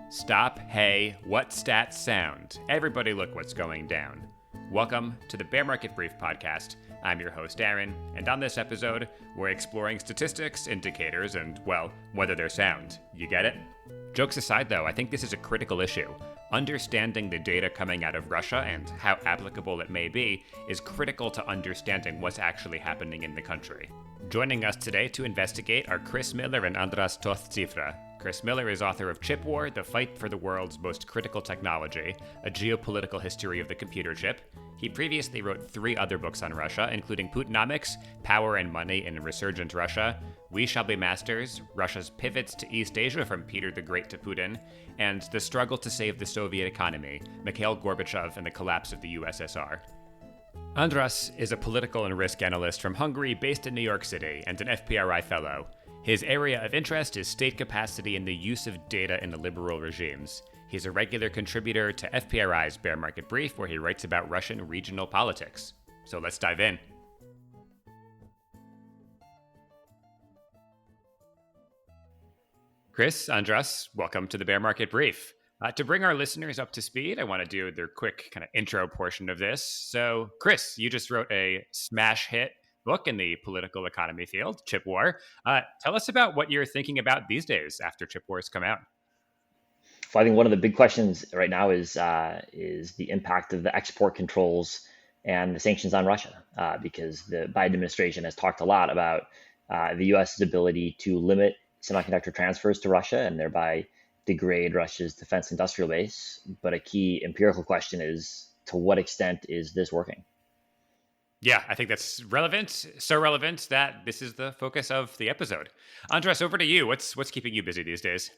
Stop, hey, what stats sound? Everybody look what's going down. Welcome to the Bear Market Brief podcast. I'm your host, Aaron, and on this episode, we're exploring statistics, indicators, and, well, whether they're sound. You get it? Jokes aside, though, I think this is a critical issue. Understanding the data coming out of Russia and how applicable it may be is critical to understanding what's actually happening in the country. Joining us today to investigate are Miller and Andras Toth-Czifra. Chris Miller is author of Chip War, The Fight for the World's Most Critical Technology, a geopolitical history of the computer chip. He previously wrote 3 other books on Russia, including Putinomics, Power and Money in Resurgent Russia, We Shall Be Masters, Russia's Pivots to East Asia from Peter the Great to Putin, and The Struggle to Save the Soviet Economy, Mikhail Gorbachev and the Collapse of the USSR. Andras is a political and risk analyst from Hungary based in New York City and an FPRI fellow. His area of interest is state capacity and the use of data in the liberal regimes. He's a regular contributor to FPRI's Bear Market Brief, where he writes about Russian regional politics. So let's dive in. Chris, Andras, welcome to the Bear Market Brief. To bring our listeners up to speed, I want to do their quick kind of intro portion of this. So, Chris, you just wrote a smash hit book in the political economy field, Chip War. Tell us about what you're thinking about these days after Chip War's come out. Well, I think one of the big questions right now is the impact of the export controls and the sanctions on Russia, because the Biden administration has talked a lot about the U.S.'s ability to limit semiconductor transfers to Russia and thereby degrade Russia's defense industrial base. But a key empirical question is, to what extent is this working? Yeah, I think that's relevant. So relevant that this is the focus of the episode. Andras, over to you. What's keeping you busy these days?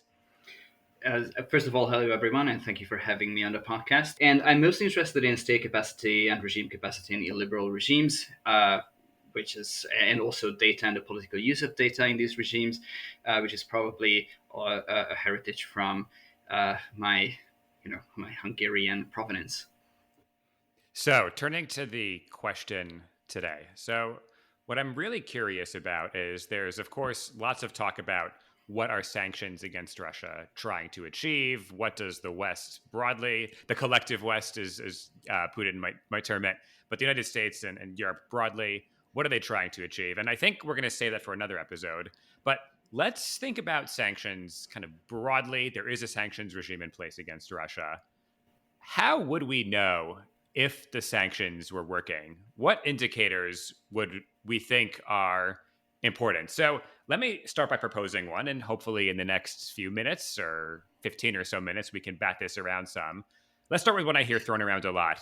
First of all, hello everyone, and thank you for having me on the podcast. And I'm mostly interested in state capacity and regime capacity in illiberal regimes, and also data and the political use of data in these regimes, which is probably a heritage from my Hungarian provenance. So, turning to the question today. So, what I'm really curious about is there's, of course, lots of talk about what are sanctions against Russia trying to achieve? What does the West broadly, the collective West, as Putin might term it, but the United States and Europe broadly, what are they trying to achieve? And I think we're going to save that for another episode. But let's think about sanctions kind of broadly. There is a sanctions regime in place against Russia. How would we know if the sanctions were working? What indicators would we think are important? So let me start by proposing one, and hopefully in the next few minutes or 15 or so minutes, we can bat this around some. Let's start with one I hear thrown around a lot.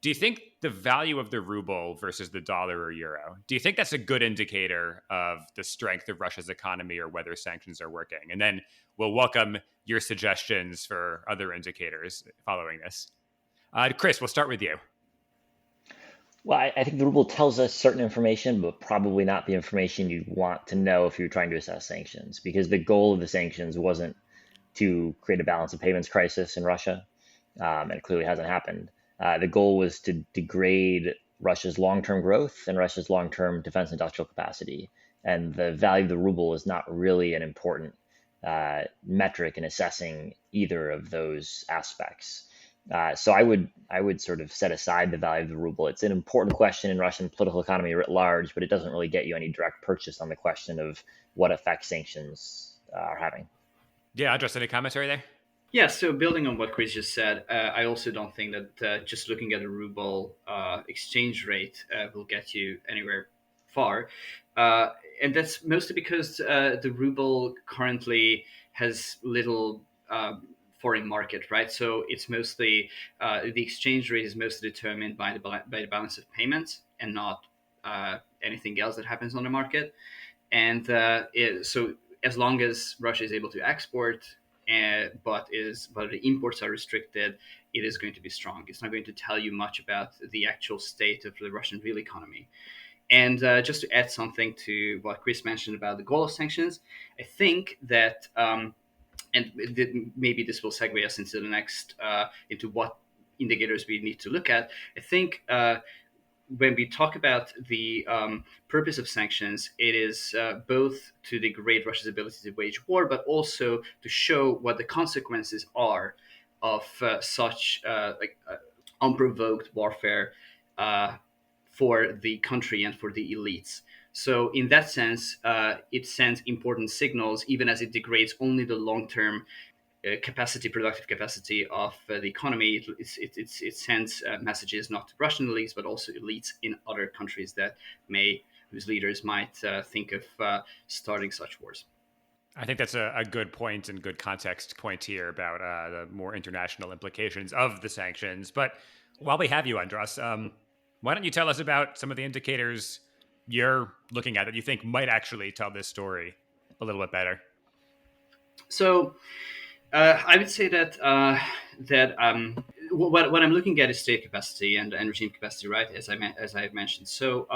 Do you think the value of the ruble versus the dollar or euro, do you think that's a good indicator of the strength of Russia's economy or whether sanctions are working? And then we'll welcome your suggestions for other indicators following this. Chris, we'll start with you. Well, I think the ruble tells us certain information, but probably not the information you'd want to know if you're trying to assess sanctions, because the goal of the sanctions wasn't to create a balance of payments crisis in Russia, and it clearly hasn't happened. The goal was to degrade Russia's long-term growth and Russia's long-term defense industrial capacity. And the value of the ruble is not really an important metric in assessing either of those aspects. So I would sort of set aside the value of the ruble. It's an important question in Russian political economy writ large, but it doesn't really get you any direct purchase on the question of what effect sanctions are having. Yeah, Andras, any commentary there? Yeah, so building on what Chris just said, I also don't think that just looking at a ruble exchange rate will get you anywhere far. And that's mostly because the ruble currently has little foreign market, right? So it's mostly the exchange rate is mostly determined by the balance of payments and not anything else that happens on the market. And so as long as Russia is able to export, but the imports are restricted, it is going to be strong. It's not going to tell you much about the actual state of the Russian real economy. And just to add something to what Chris mentioned about the goal of sanctions, I think that and maybe this will segue us into the next into what indicators we need to look at. I think when we talk about the purpose of sanctions, it is both to degrade Russia's ability to wage war, but also to show what the consequences are of such unprovoked warfare uh, for the country and for the elites. So, in that sense, it sends important signals, even as it degrades only the long-term productive capacity of the economy. It sends messages not to Russian elites, but also elites in other countries whose leaders might think of starting such wars. I think that's a good point and good context point here about the more international implications of the sanctions. But while we have you, Andras, why don't you tell us about some of the indicators you're looking at that you think might actually tell this story a little bit better? So I would say that what I'm looking at is state capacity and regime capacity, right? As I mentioned. So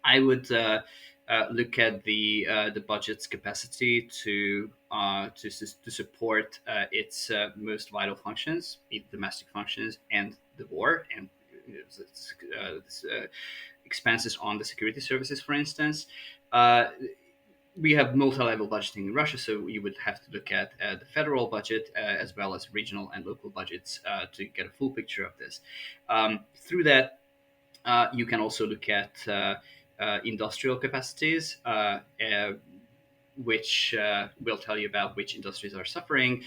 I would look at the budget's capacity to support its most vital functions, domestic functions, and the war, and expenses on the security services, for instance. Uh, we have multi-level budgeting in Russia, so you would have to look at the federal budget as well as regional and local budgets to get a full picture of this. Through that, you can also look at industrial capacities, which will tell you about which industries are suffering,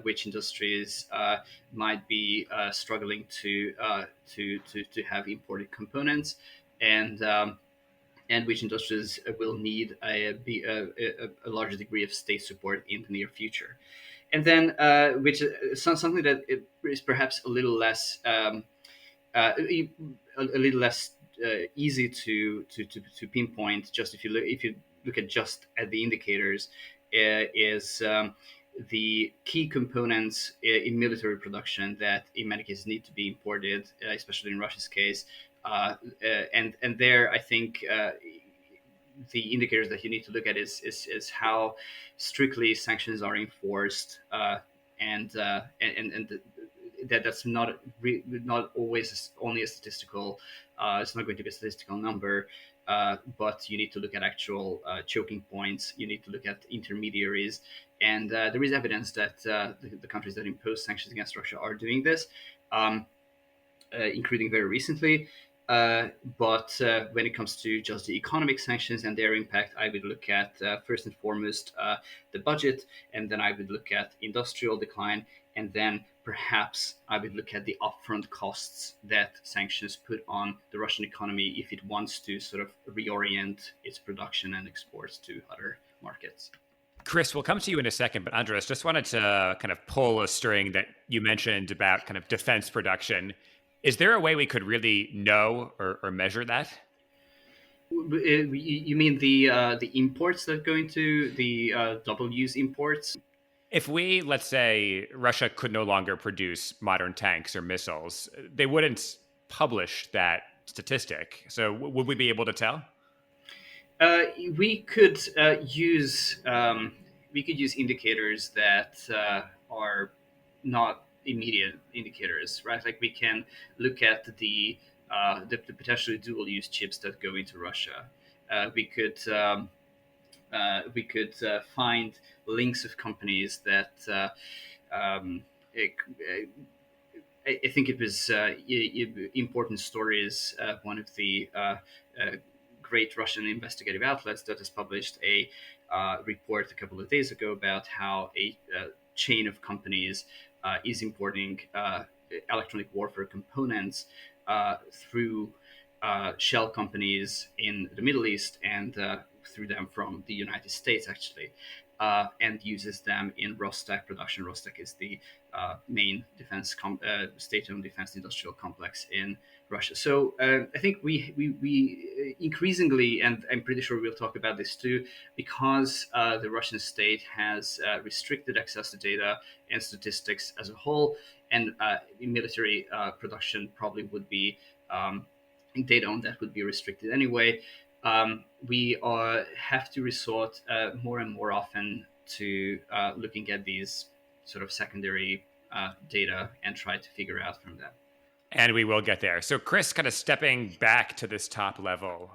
which industries might be struggling to have imported components, and which industries will need a larger degree of state support in the near future. And then, which is something that is perhaps a little less easy to pinpoint. Just if you look at just at the indicators, is the key components in military production that in many cases need to be imported, especially in Russia's case. And there, I think the indicators that you need to look at is how strictly sanctions are enforced, and that's not always only a statistical. It's not going to be a statistical number, but you need to look at actual choking points. You need to look at intermediaries, and there is evidence that the countries that impose sanctions against Russia are doing this, including very recently. But when it comes to just the economic sanctions and their impact, I would look at first and foremost the budget, and then I would look at industrial decline, and then perhaps I would look at the upfront costs that sanctions put on the Russian economy if it wants to sort of reorient its production and exports to other markets. Chris, we'll come to you in a second, but Andras, just wanted to kind of pull a string that you mentioned about kind of defense production. Is there a way we could really know or measure that? You mean the imports that go into the double use imports? If we, let's say, Russia could no longer produce modern tanks or missiles, they wouldn't publish that statistic. So would we be able to tell? We could use indicators that are not immediate indicators, right? Like we can look at the potentially dual use chips that go into Russia. We could find links of companies that it, I think it was Important Stories, one of the great Russian investigative outlets, that has published a report a couple of days ago about how a chain of companies is importing electronic warfare components through shell companies in the Middle East and through them from the United States, actually, and uses them in Rostec production. Rostec is the main state-owned defense industrial complex in Russia. So I think we increasingly, and I'm pretty sure we'll talk about this too, because the Russian state has restricted access to data and statistics as a whole, and military production probably would be data on that would be restricted anyway. We have to resort more and more often to looking at these sort of secondary data and try to figure out from that. And we will get there. So, Chris, kind of stepping back to this top level,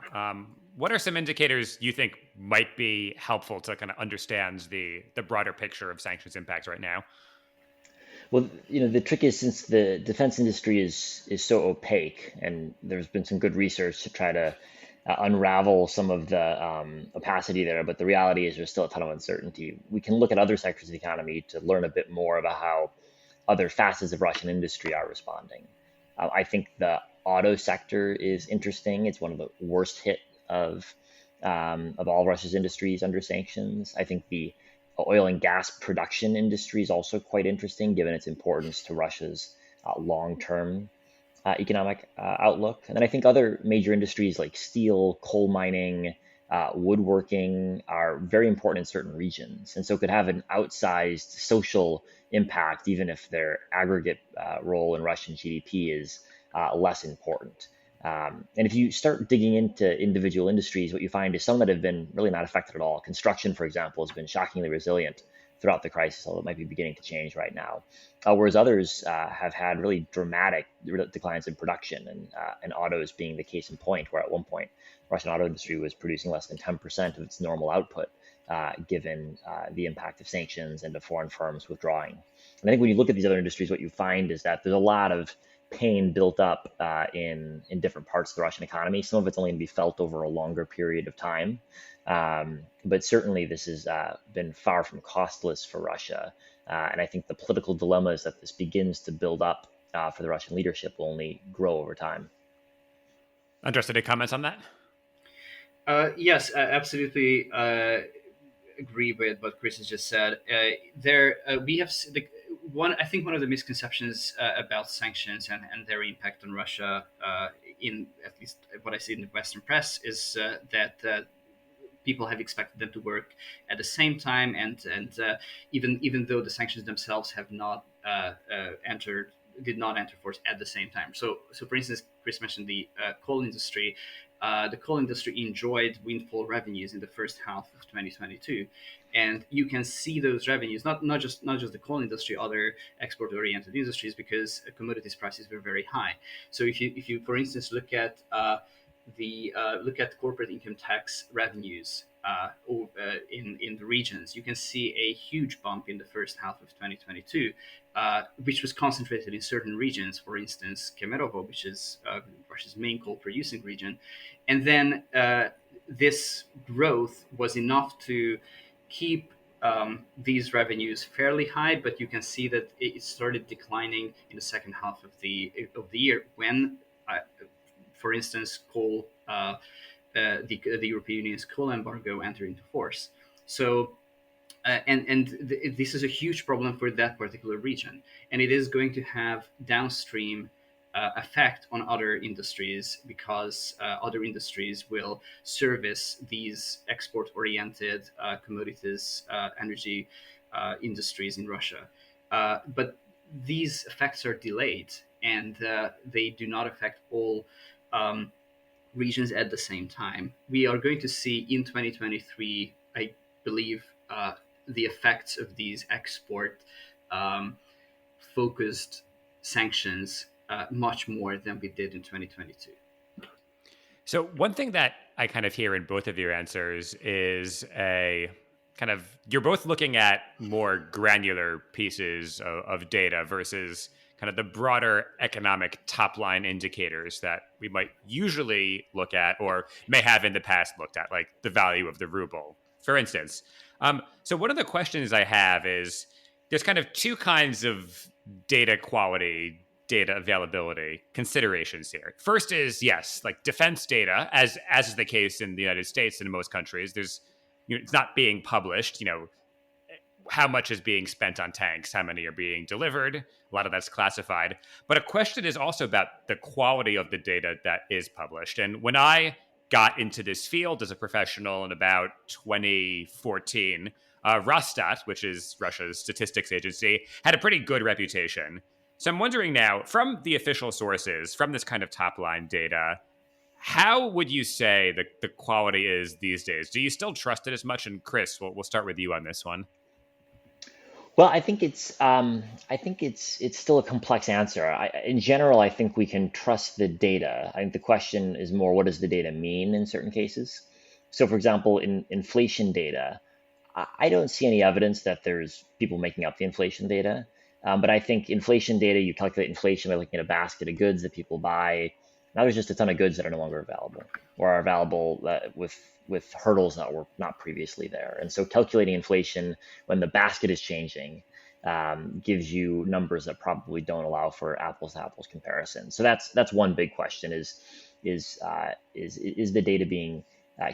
what are some indicators you think might be helpful to kind of understand the broader picture of sanctions impacts right now? Well, the trick is since the defense industry is so opaque, and there's been some good research to try to unravel some of the opacity there, but the reality is there's still a ton of uncertainty. We can look at other sectors of the economy to learn a bit more about how other facets of Russian industry are responding. I think the auto sector is interesting. It's one of the worst hit of all Russia's industries under sanctions. I think the oil and gas production industry is also quite interesting, given its importance to Russia's long-term economic outlook. And then I think other major industries like steel, coal mining, woodworking are very important in certain regions, and so could have an outsized social impact, even if their aggregate role in Russian GDP is less important. And if you start digging into individual industries, what you find is some that have been really not affected at all. Construction, for example, has been shockingly resilient throughout the crisis, although it might be beginning to change right now. Whereas others have had really dramatic declines in production, and autos being the case in point, where at one point Russian auto industry was producing less than 10% of its normal output, given the impact of sanctions and of foreign firms withdrawing. And I think when you look at these other industries, what you find is that there's a lot of pain built up in different parts of the Russian economy. Some of it's only going to be felt over a longer period of time. But certainly this has been far from costless for Russia. And I think the political dilemmas that this begins to build up for the Russian leadership will only grow over time. Andras, any comments on that? Yes, I absolutely agree with what Chris has just said. We have one. I think one of the misconceptions about sanctions and their impact on Russia, in at least what I see in the Western press, is that people have expected them to work at the same time, and even though the sanctions themselves have not did not enter force at the same time. So for instance, Chris mentioned the coal industry. The coal industry enjoyed windfall revenues in the first half of 2022, and you can see those revenues not just the coal industry, other export-oriented industries, because commodities prices were very high. So if you for instance look at look at corporate income tax revenues in the regions, you can see a huge bump in the first half of 2022, which was concentrated in certain regions. For instance, Kemerovo, which is Russia's main coal-producing region, and then this growth was enough to keep these revenues fairly high, but you can see that it started declining in the second half of the year when, for instance, coal, the European Union's coal embargo entered into force. So, this is a huge problem for that particular region, and it is going to have downstream effect on other industries, because other industries will service these export-oriented commodities, energy industries in Russia. But these effects are delayed, and they do not affect all regions at the same time. We are going to see in 2023, I believe, the effects of these export focused sanctions much more than we did in 2022. So one thing that I kind of hear in both of your answers is a kind of, you're both looking at more granular pieces of data versus kind of the broader economic top line indicators that we might usually look at or may have in the past looked at, like the value of the ruble, for instance. So one of the questions I have is, there's kind of two kinds of data quality, data availability considerations here. First is, yes, like defense data, as is the case in the United States and in most countries. There's, it's not being published, how much is being spent on tanks, how many are being delivered. A lot of that's classified. But a question is also about the quality of the data that is published. And when I got into this field as a professional in about 2014, Rosstat, which is Russia's statistics agency, had a pretty good reputation. So I'm wondering now, from the official sources, from this kind of top line data, how would you say the quality is these days? Do you still trust it as much? And Chris, we'll start with you on this one. Well, I think it's still a complex answer. In general, I think we can trust the data. I think the question is more, what does the data mean in certain cases? So, for example, in inflation data, I don't see any evidence that there's people making up the inflation data. But I think inflation data, you calculate inflation by looking at a basket of goods that people buy. Now there's just a ton of goods that are no longer available, or are available with hurdles that were not previously there. And so calculating inflation when the basket is changing gives you numbers that probably don't allow for apples to apples comparison. So that's one big question: is the data being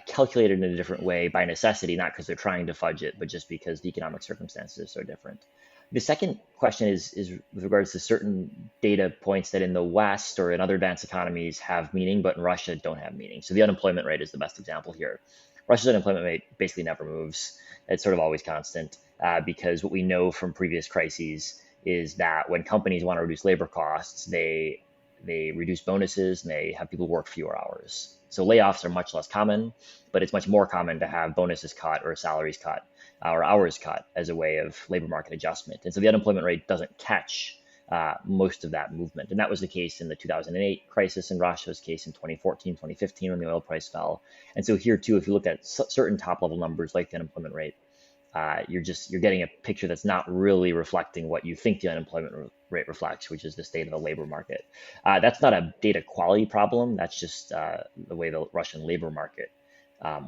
calculated in a different way by necessity, not because they're trying to fudge it, but just because the economic circumstances are so different. The second question is with regards to certain data points that in the West or in other advanced economies have meaning, but in Russia don't have meaning. So the unemployment rate is the best example here. Russia's unemployment rate basically never moves. It's sort of always constant because what we know from previous crises is that when companies want to reduce labor costs, they reduce bonuses and they have people work fewer hours. So layoffs are much less common, but it's much more common to have bonuses cut or salaries cut or hours cut as a way of labor market adjustment. And so the unemployment rate doesn't catch most of that movement. And that was the case in the 2008 crisis in Russia, was the case in 2014, 2015 when the oil price fell. And so here too, if you look at certain top level numbers like the unemployment rate, you're getting a picture that's not really reflecting what you think the unemployment rate reflects, which is the state of the labor market. That's not a data quality problem. That's just the way the Russian labor market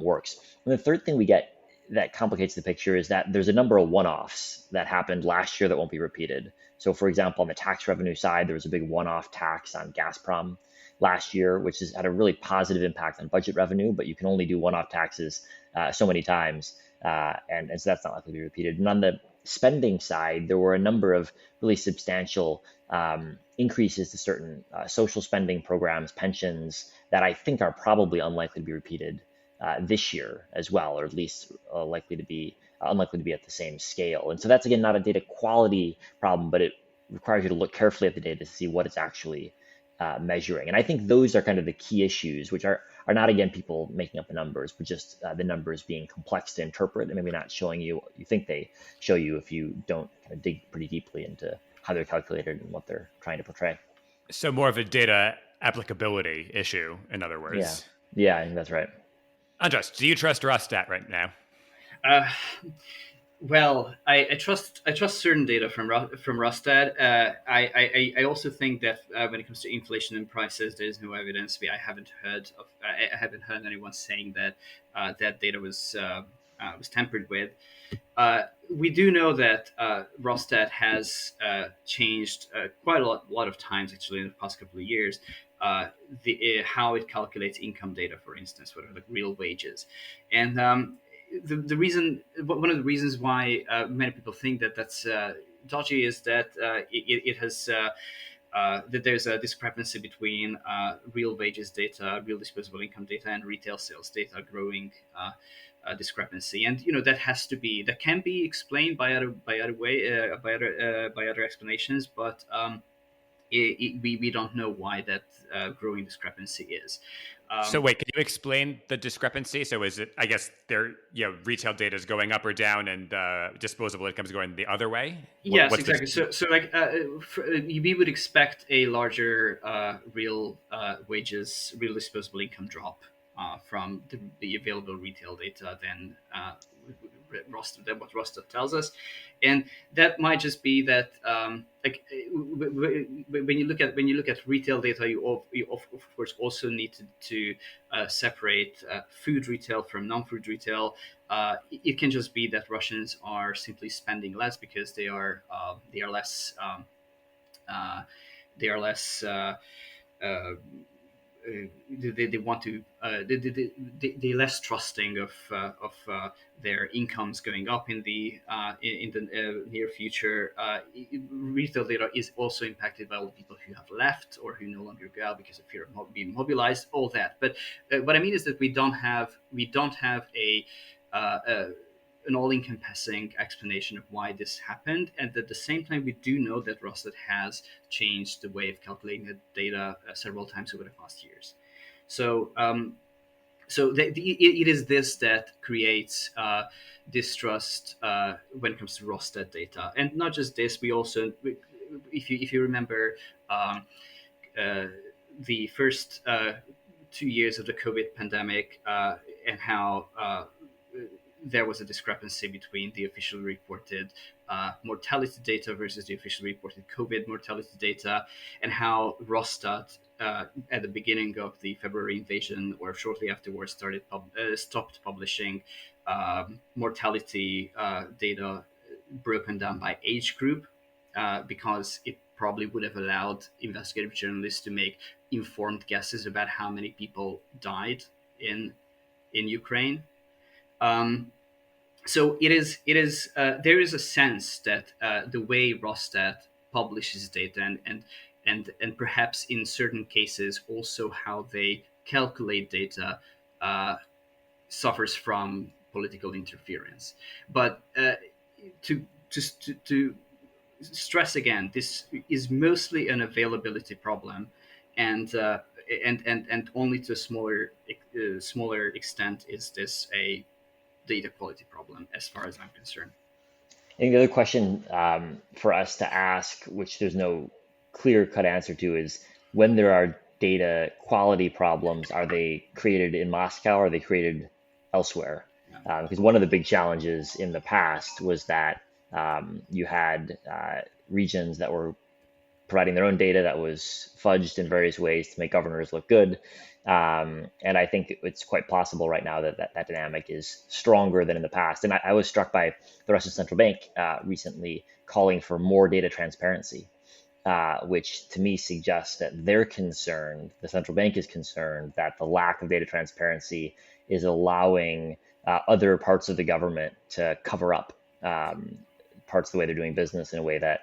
works. And the third thing we get that complicates the picture is that there's a number of one-offs that happened last year that won't be repeated. So, for example, on the tax revenue side, there was a big one-off tax on Gazprom last year, which has had a really positive impact on budget revenue, but you can only do one-off taxes so many times. And so that's not likely to be repeated. And on the spending side, there were a number of really substantial increases to certain social spending programs, pensions, that I think are probably unlikely to be repeated this year as well, or at least likely to be unlikely to be at the same scale. And so that's again not a data quality problem, but it requires you to look carefully at the data to see what it's actually measuring. And I think those are kind of the key issues, which are not again people making up the numbers, but just the numbers being complex to interpret and maybe not showing you what you think they show you if you don't kind of dig pretty deeply into how they're calculated and what they're trying to portray. So more of a data applicability issue, in other Yeah, words. yeah, I think that's right. Andras, do you trust Rostat right now? Uh, well, I trust certain data from Rostad. I also think that when it comes to inflation and prices, there is no evidence. I haven't heard anyone saying that that data was tampered with. We do know that Rostad has changed quite a lot of times actually in the past couple of years. How it calculates income data, for instance, what are the real wages, and the reason one of the reasons why many people think that that's dodgy is that it has that there's a discrepancy between real wages data, real disposable income data, and retail sales data, growing discrepancy. And that can be explained by other explanations, but we don't know why that growing discrepancy is. So wait, can you explain the discrepancy? So is it, I guess, retail data is going up or down, and disposable income is going the other way? Yes, exactly. So like we would expect a larger real wages, real disposable income drop from the available retail data than what Roster tells us, and that might just be that when you look at retail data, you of course also need to separate food retail from non-food retail. It can just be that Russians are simply spending less because they are less they are less they want to they're less trusting of their incomes going up in the near future. Retail data is also impacted by all the people who have left or who no longer go out because of fear of being mobilized. All that, but what I mean is that we don't have a an all-encompassing explanation of why this happened, and at the same time we do know that Rostet has changed the way of calculating the data several times over the past years. So So it is this that creates distrust when it comes to Rostat data, and not just this. We also, if you remember, um, uh, the first 2 years of the COVID pandemic, and how there was a discrepancy between the officially reported mortality data versus the officially reported COVID mortality data, and how Rostat, at the beginning of the February invasion or shortly afterwards, stopped publishing mortality data broken down by age group, because it probably would have allowed investigative journalists to make informed guesses about how many people died in Ukraine. Um, so there is a sense that the way Rostat publishes data, and perhaps in certain cases also how they calculate data, uh, suffers from political interference. But to, to stress again, this is mostly an availability problem, and and only to a smaller extent is this a data quality problem, as far as I'm concerned. I think the other question for us to ask, which there's no clear-cut answer to, is when there are data quality problems, are they created in Moscow or are they created elsewhere? Because one of the big challenges in the past was that you had regions that were providing their own data that was fudged in various ways to make governors look good. And I think it's quite possible right now that dynamic is stronger than in the past. And I was struck by the Russian central bank recently calling for more data transparency, which to me suggests that they're concerned, the central bank is concerned that the lack of data transparency is allowing other parts of the government to cover up parts of the way they're doing business in a way that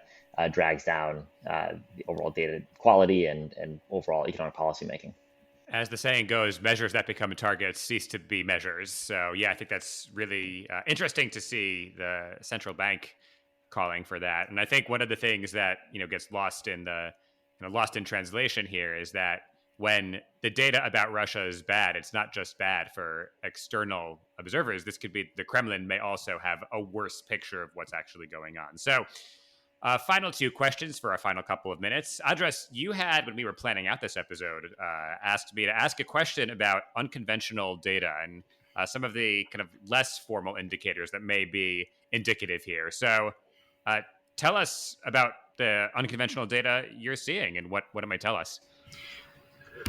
drags down the overall data quality and overall economic policy making. As the saying goes, measures that become targets cease to be measures. So, yeah, I think that's really interesting to see the central bank calling for that. And I think one of the things that gets lost in lost in translation here is that when the data about Russia is bad, it's not just bad for external observers. This could be the Kremlin may also have a worse picture of what's actually going on. So, final two questions for our final couple of minutes. Andras, you had, when we were planning out this episode, asked me to ask a question about unconventional data and some of the kind of less formal indicators that may be indicative here. So uh, tell us about the unconventional data you're seeing and what it might tell us.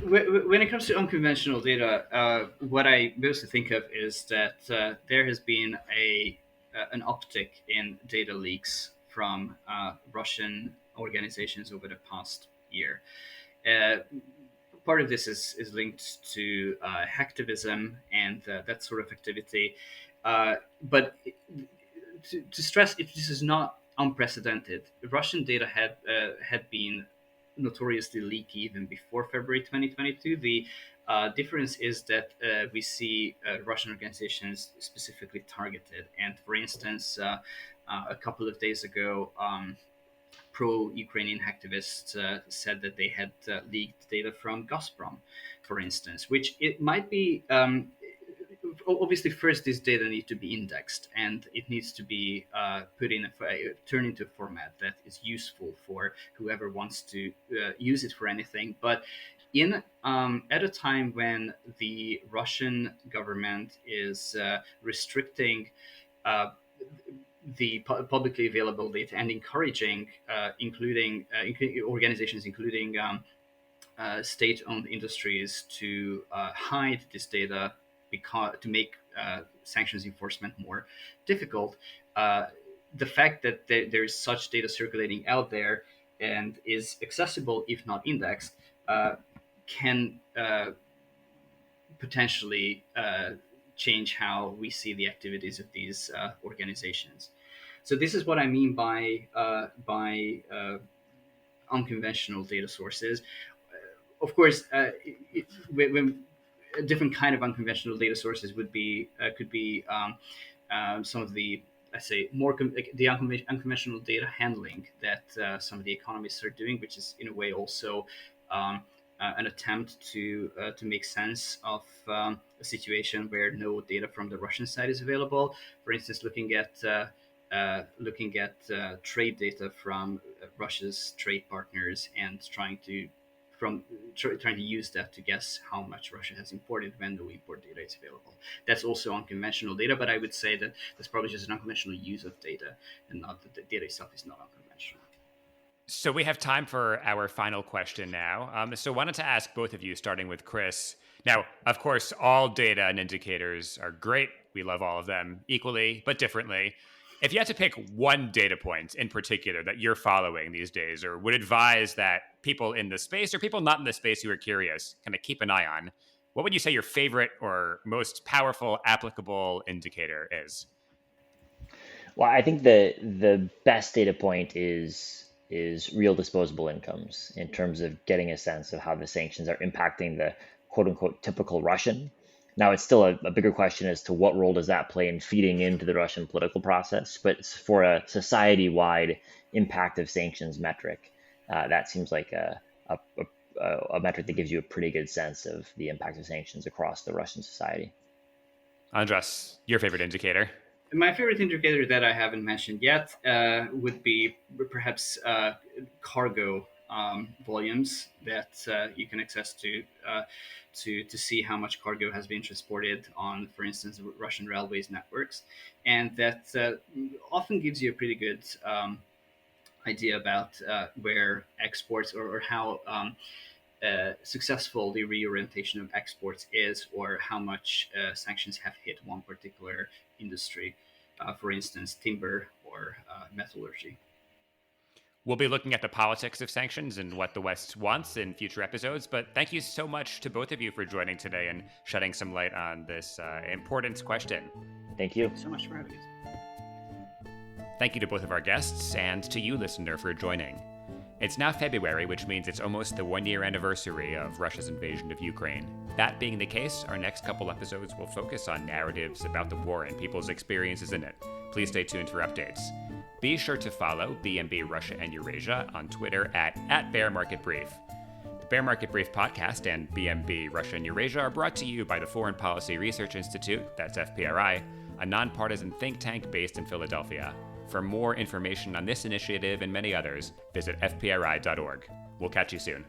When it comes to unconventional data, what I mostly think of is that there has been an uptick in data leaks from Russian organizations over the past year. Uh, Part of this is linked to hacktivism and that sort of activity. But to stress, this is not unprecedented. Russian data had been notoriously leaky even before February 2022. The difference is that we see Russian organizations specifically targeted. And for instance, a couple of days ago, pro-Ukrainian activists said that they had leaked data from Gazprom, for instance, which it might be. Obviously, first this data needs to be indexed, and it needs to be turned into a format that is useful for whoever wants to use it for anything. But in at a time when the Russian government is restricting uh, the publicly available data and encouraging, including organizations, including state-owned industries, to hide this data because to make sanctions enforcement more difficult. The fact that there is such data circulating out there and is accessible, if not indexed, can potentially change how we see the activities of these organizations. So this is what I mean by unconventional data sources. Of course, when a different kind of unconventional data sources would be could be some of the, I say, like the unconventional data handling that some of the economists are doing, which is in a way also an attempt to make sense of a situation where no data from the Russian side is available. For instance, looking at trade data from Russia's trade partners and trying to use that to guess how much Russia has imported when no import data is available. That's also unconventional data, but I would say that that's probably just an unconventional use of data, and not that the data itself is not unconventional. So we have time for our final question now. So wanted to ask both of you, starting with Chris. Now, of course, all data and indicators are great. We love all of them equally, but differently. If you had to pick one data point in particular that you're following these days, or would advise that people in the space or people not in the space who are curious kind of keep an eye on, what would you say your favorite or most powerful applicable indicator is? Well, I think the best data point is real disposable incomes in terms of getting a sense of how the sanctions are impacting the quote unquote typical Russian. Now, it's still a bigger question as to what role does that play in feeding into the Russian political process. But for a society-wide impact of sanctions metric, that seems like a metric that gives you a pretty good sense of the impact of sanctions across the Russian society. Andras, your favorite indicator? My favorite indicator that I haven't mentioned yet would be perhaps cargo volumes that you can access to see how much cargo has been transported on, for instance, Russian railways networks, and that often gives you a pretty good idea about where exports or how successful the reorientation of exports is, or how much sanctions have hit one particular industry, for instance, timber or metallurgy. We'll be looking at the politics of sanctions and what the West wants in future episodes, but thank you so much to both of you for joining today and shedding some light on this important question. Thank you. Thank you so much for having us. Thank you to both of our guests and to you, listener, for joining. It's now February, which means it's almost the one-year anniversary of Russia's invasion of Ukraine. That being the case, our next couple episodes will focus on narratives about the war and people's experiences in it. Please stay tuned for updates. Be sure to follow BMB Russia and Eurasia on Twitter at Bear Market Brief. The Bear Market Brief podcast and BMB Russia and Eurasia are brought to you by the Foreign Policy Research Institute, that's FPRI, a nonpartisan think tank based in Philadelphia. For more information on this initiative and many others, visit fpri.org. We'll catch you soon.